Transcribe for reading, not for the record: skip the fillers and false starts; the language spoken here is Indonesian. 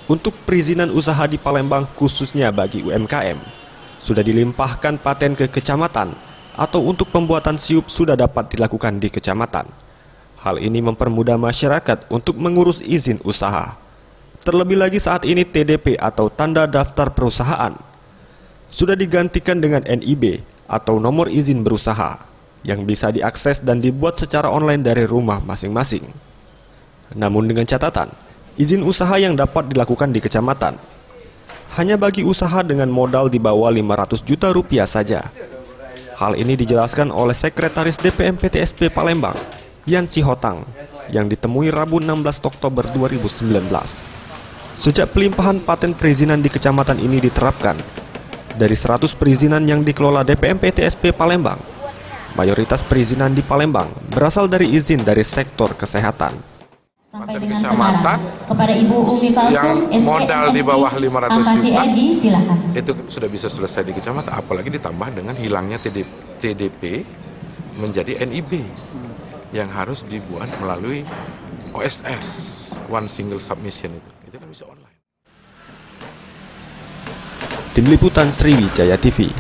Untuk perizinan usaha di Palembang khususnya bagi UMKM, sudah dilimpahkan paten ke kecamatan atau untuk pembuatan siup sudah dapat dilakukan di kecamatan. Hal ini mempermudah masyarakat untuk mengurus izin usaha. Terlebih lagi saat ini TDP atau Tanda Daftar Perusahaan sudah digantikan dengan NIB atau Nomor Izin Berusaha yang bisa diakses dan dibuat secara online dari rumah masing-masing. Namun dengan catatan, izin usaha yang dapat dilakukan di kecamatan hanya bagi usaha dengan modal di bawah 500 juta rupiah saja. Hal ini dijelaskan oleh Sekretaris DPM PTSP Palembang, Yansi Hotang, yang ditemui Rabu 16 Oktober 2019. Sejak pelimpahan paten perizinan di kecamatan ini diterapkan, dari 100 perizinan yang dikelola DPM PTSP Palembang, mayoritas perizinan di Palembang berasal dari izin dari sektor kesehatan. Paten kecamatan kepada Ibu Umi Falsum, yang modal di bawah 500 juta itu sudah bisa selesai di kecamatan, apalagi ditambah dengan hilangnya TDP menjadi NIB yang harus dibuat melalui OSS, One Single Submission itu kan bisa online. Tim Liputan Sriwijaya TV.